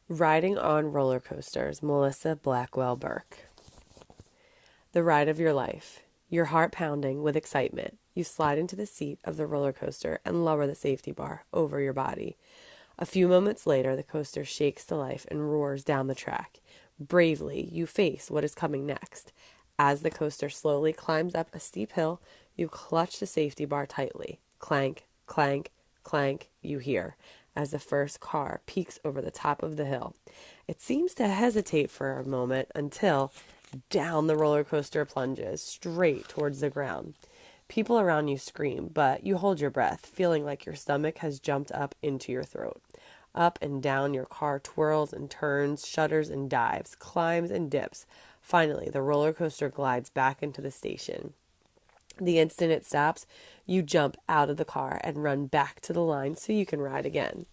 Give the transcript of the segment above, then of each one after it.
Riding on roller coasters, Melissa Blackwell Burke. The ride of your life. Your heart pounding with excitement. You slide into the seat of the roller coaster and lower the safety bar over your body. A few moments later, the coaster shakes to life and roars down the track. Bravely, you face what is coming next. As the coaster slowly climbs up a steep hill, you clutch the safety bar tightly. Clank, clank, clank, you hear, as the first car peeks over the top of the hill. It seems to hesitate for a moment until down the roller coaster plunges, straight towards the ground. People around you scream, but you hold your breath, feeling like your stomach has jumped up into your throat. Up and down your car twirls and turns, shudders and dives, climbs and dips. Finally, the roller coaster glides back into the station. The instant it stops, you jump out of the car and run back to the line so you can ride again.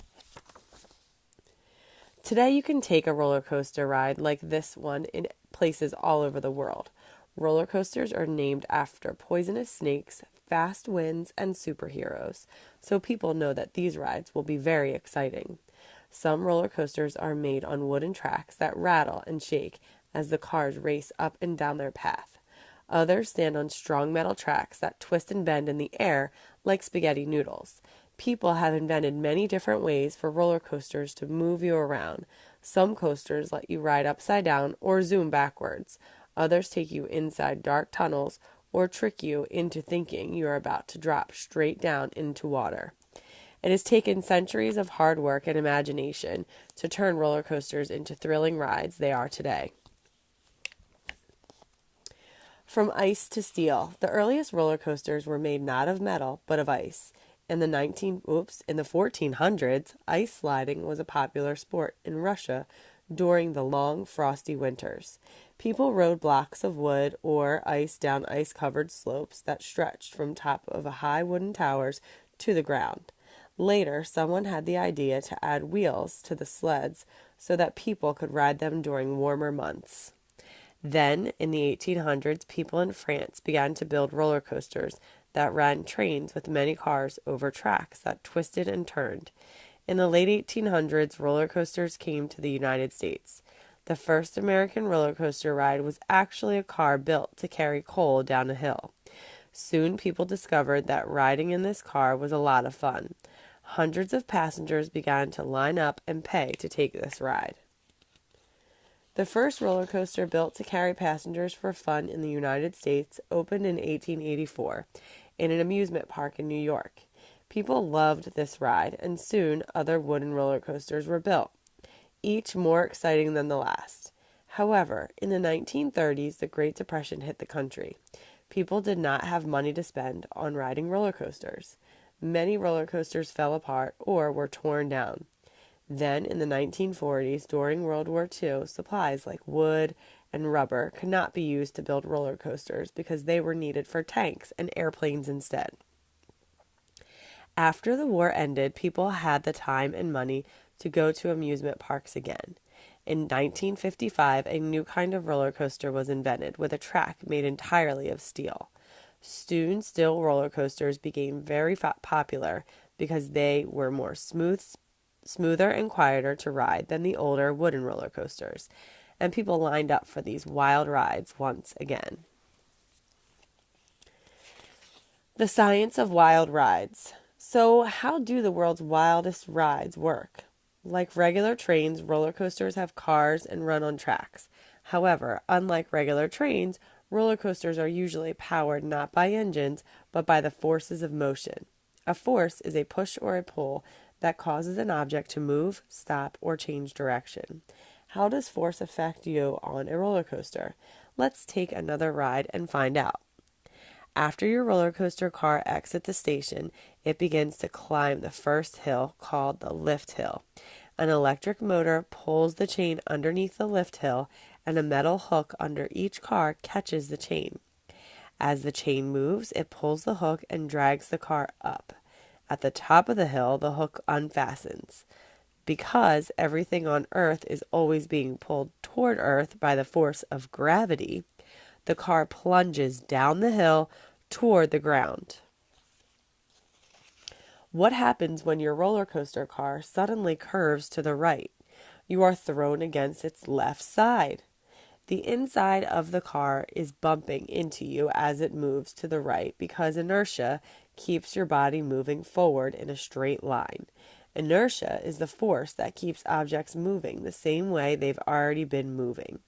Today you can take a roller coaster ride like this one in places all over the world. Roller coasters are named after poisonous snakes, fast winds, and superheroes, so people know that these rides will be very exciting. Some roller coasters are made on wooden tracks that rattle and shake as the cars race up and down their path. Others stand on strong metal tracks that twist and bend in the air like spaghetti noodles. People have invented many different ways for roller coasters to move you around. Some coasters let you ride upside down or zoom backwards. Others take you inside dark tunnels or trick you into thinking you are about to drop straight down into water. It has taken centuries of hard work and imagination to turn roller coasters into thrilling rides they are today. From ice to steel, the earliest roller coasters were made not of metal, but of ice. In the 1400s, ice sliding was a popular sport in Russia during the long, frosty winters. People rode blocks of wood or ice down ice-covered slopes that stretched from top of high wooden towers to the ground. Later, someone had the idea to add wheels to the sleds so that people could ride them during warmer months. Then, in the 1800s, people in France began to build roller coasters that ran trains with many cars over tracks that twisted and turned. In the late 1800s, roller coasters came to the United States. The first American roller coaster ride was actually a car built to carry coal down a hill. Soon, people discovered that riding in this car was a lot of fun. Hundreds of passengers began to line up and pay to take this ride. The first roller coaster built to carry passengers for fun in the United States opened in 1884 in an amusement park in New York. People loved this ride, and soon other wooden roller coasters were built, each more exciting than the last. However, in the 1930s, the Great Depression hit the country. People did not have money to spend on riding roller coasters. Many roller coasters fell apart or were torn down. Then, in the 1940s, during World War II, supplies like wood and rubber could not be used to build roller coasters because they were needed for tanks and airplanes instead. After the war ended, people had the time and money to go to amusement parks again. In 1955, a new kind of roller coaster was invented with a track made entirely of steel. Soon, steel roller coasters became very popular because they were more smoother and quieter to ride than the older wooden roller coasters, and people lined up for these wild rides once again. The science of wild rides. So, how do the world's wildest rides work? Like regular trains, roller coasters have cars and run on tracks. However, unlike regular trains, roller coasters are usually powered not by engines, but by the forces of motion. A force is a push or a pull that causes an object to move, stop, or change direction. How does force affect you on a roller coaster? Let's take another ride and find out. After your roller coaster car exits the station, it begins to climb the first hill called the lift hill. An electric motor pulls the chain underneath the lift hill, and a metal hook under each car catches the chain. As the chain moves, it pulls the hook and drags the car up. At the top of the hill, the hook unfastens. Because everything on Earth is always being pulled toward Earth by the force of gravity, the car plunges down the hill toward the ground. What happens when your roller coaster car suddenly curves to the right? You are thrown against its left side. The inside of the car is bumping into you as it moves to the right because inertia keeps your body moving forward in a straight line. Inertia is the force that keeps objects moving the same way they've already been moving.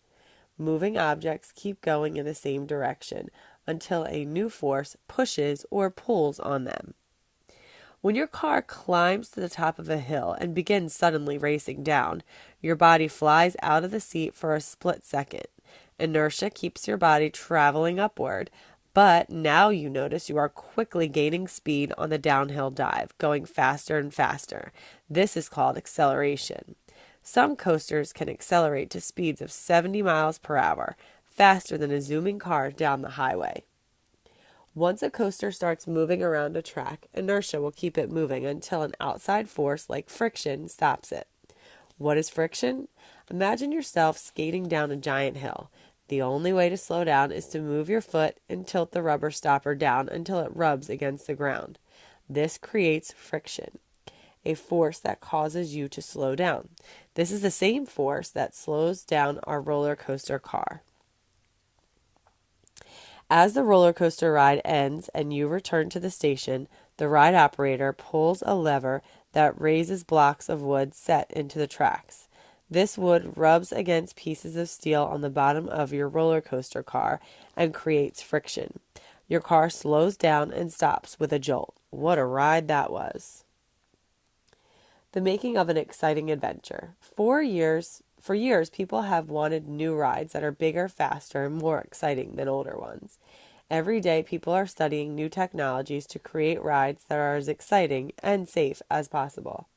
Moving objects keep going in the same direction until a new force pushes or pulls on them. When your car climbs to the top of a hill and begins suddenly racing down, your body flies out of the seat for a split second. Inertia keeps your body traveling upward, but now you notice you are quickly gaining speed on the downhill dive, going faster and faster. This is called acceleration. Some coasters can accelerate to speeds of 70 miles per hour, faster than a zooming car down the highway. Once a coaster starts moving around a track, inertia will keep it moving until an outside force like friction stops it. What is friction? Imagine yourself skating down a giant hill. The only way to slow down is to move your foot and tilt the rubber stopper down until it rubs against the ground. This creates friction, a force that causes you to slow down. This is the same force that slows down our roller coaster car. As the roller coaster ride ends and you return to the station, the ride operator pulls a lever that raises blocks of wood set into the tracks. This wood rubs against pieces of steel on the bottom of your roller coaster car and creates friction. Your car slows down and stops with a jolt. What a ride that was! The making of an exciting adventure. For years, people have wanted new rides that are bigger, faster, and more exciting than older ones. Every day, people are studying new technologies to create rides that are as exciting and safe as possible.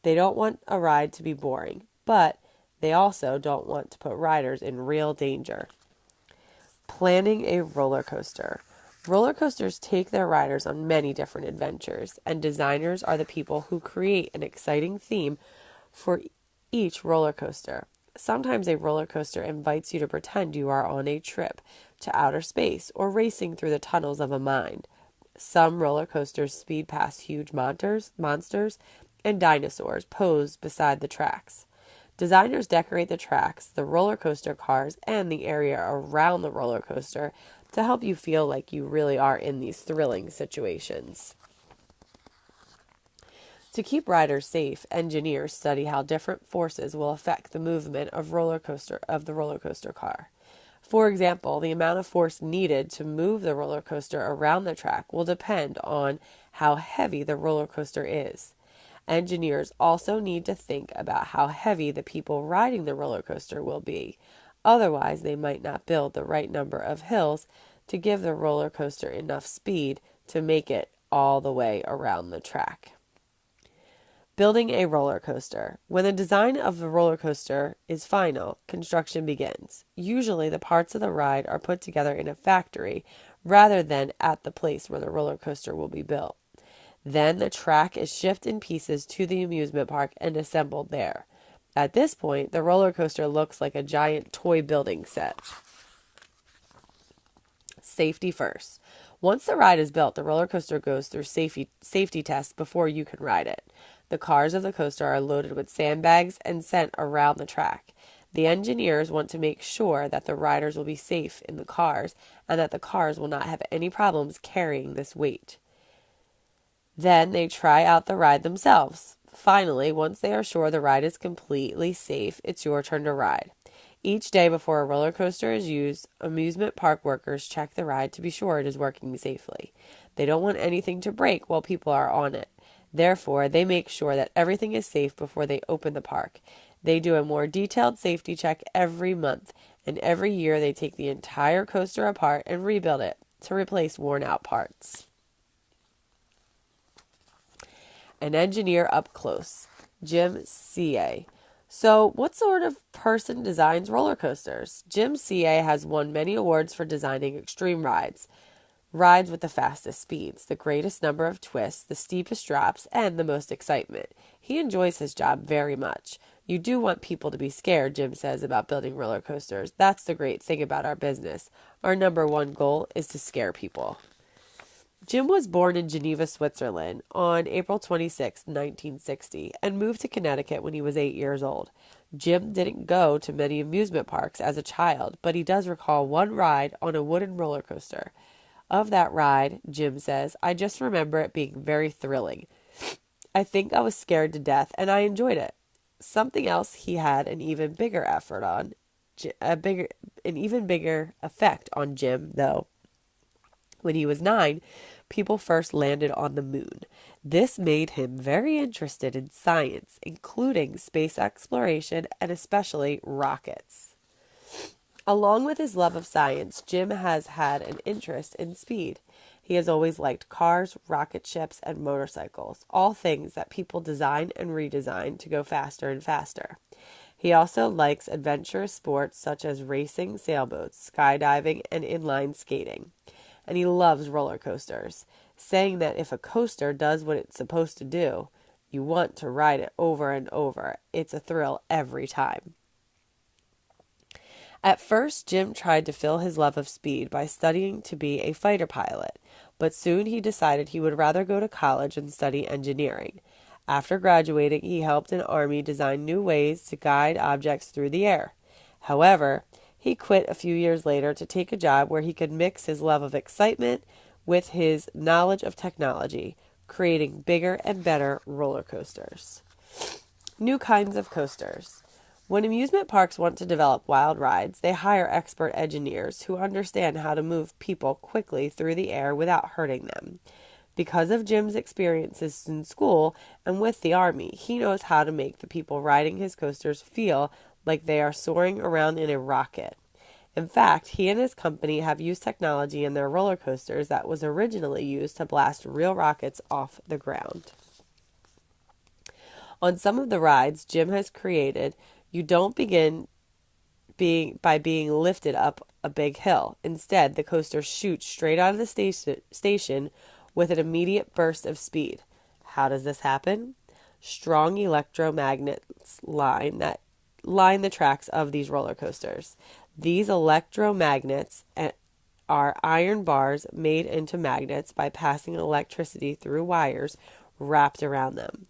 They don't want a ride to be boring, but they also don't want to put riders in real danger. Planning a roller coaster. Roller coasters take their riders on many different adventures, and designers are the people who create an exciting theme for each roller coaster. Sometimes a roller coaster invites you to pretend you are on a trip to outer space or racing through the tunnels of a mine. Some roller coasters speed past huge monsters and dinosaurs posed beside the tracks. Designers decorate the tracks, the roller coaster cars, and the area around the roller coaster to help you feel like you really are in these thrilling situations. To keep riders safe, engineers study how different forces will affect the movement of the roller coaster car. For example, the amount of force needed to move the roller coaster around the track will depend on how heavy the roller coaster is. Engineers also need to think about how heavy the people riding the roller coaster will be. Otherwise, they might not build the right number of hills to give the roller coaster enough speed to make it all the way around the track. Building a roller coaster. When the design of the roller coaster is final, construction begins. Usually the parts of the ride are put together in a factory rather than at the place where the roller coaster will be built. Then the track is shipped in pieces to the amusement park and assembled there. At this point, the roller coaster looks like a giant toy building set. Safety first. Once the ride is built, the roller coaster goes through safety tests before you can ride it. The cars of the coaster are loaded with sandbags and sent around the track. The engineers want to make sure that the riders will be safe in the cars and that the cars will not have any problems carrying this weight. Then they try out the ride themselves. Finally, once they are sure the ride is completely safe, it's your turn to ride. Each day before a roller coaster is used, amusement park workers check the ride to be sure it is working safely. They don't want anything to break while people are on it. Therefore, they make sure that everything is safe before they open the park. They do a more detailed safety check every month, and every year they take the entire coaster apart and rebuild it to replace worn-out parts. An engineer up close. Jim C.A. So, what sort of person designs roller coasters? Jim C.A. has won many awards for designing extreme rides with the fastest speeds, the greatest number of twists, the steepest drops, and the most excitement. He enjoys his job very much. You do want people to be scared, Jim says about building roller coasters. That's the great thing about our business. Our number one goal is to scare people. Jim was born in Geneva, Switzerland on April 26, 1960, and moved to Connecticut when he was 8 years old. Jim didn't go to many amusement parks as a child, but he does recall one ride on a wooden roller coaster. Of that ride, Jim says, I just remember it being very thrilling. I think I was scared to death, and I enjoyed it. Something else he had an even bigger effort on, an even bigger effect on Jim, though. When he was 9, people first landed on the moon. This made him very interested in science, including space exploration and especially rockets. Along with his love of science, Jim has had an interest in speed. He has always liked cars, rocket ships, and motorcycles, all things that people design and redesign to go faster and faster. He also likes adventurous sports such as racing sailboats, skydiving, and inline skating. And he loves roller coasters, saying that if a coaster does what it's supposed to do, you want to ride it over and over. It's a thrill every time. At first, Jim tried to fill his love of speed by studying to be a fighter pilot, but soon he decided he would rather go to college and study engineering. After graduating, he helped an army design new ways to guide objects through the air. However, he quit a few years later to take a job where he could mix his love of excitement with his knowledge of technology, creating bigger and better roller coasters. New kinds of coasters. When amusement parks want to develop wild rides, they hire expert engineers who understand how to move people quickly through the air without hurting them. Because of Jim's experiences in school and with the Army, he knows how to make the people riding his coasters feel like they are soaring around in a rocket. In fact, he and his company have used technology in their roller coasters that was originally used to blast real rockets off the ground. On some of the rides Jim has created, you don't begin by being lifted up a big hill. Instead, the coaster shoots straight out of the station with an immediate burst of speed. How does this happen? Strong electromagnets line the tracks of these roller coasters. These electromagnets are iron bars made into magnets by passing electricity through wires wrapped around them.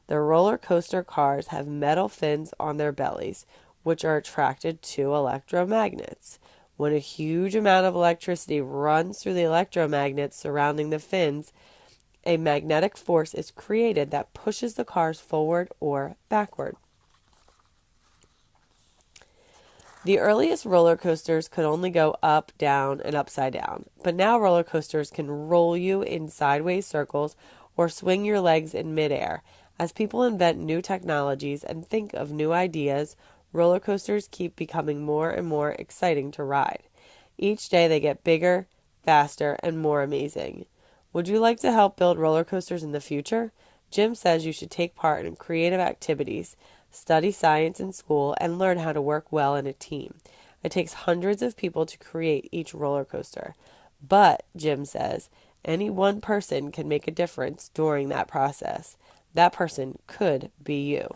The roller coaster cars have metal fins on their bellies, which are attracted to electromagnets. When a huge amount of electricity runs through the electromagnets surrounding the fins, a magnetic force is created that pushes the cars forward or backward. The earliest roller coasters could only go up, down, and upside down, but now roller coasters can roll you in sideways circles or swing your legs in midair. As people invent new technologies and think of new ideas, roller coasters keep becoming more and more exciting to ride. Each day they get bigger, faster, and more amazing. Would you like to help build roller coasters in the future? Jim says you should take part in creative activities, study science in school, and learn how to work well in a team. It takes hundreds of people to create each roller coaster. But, Jim says, any one person can make a difference during that process. That person could be you.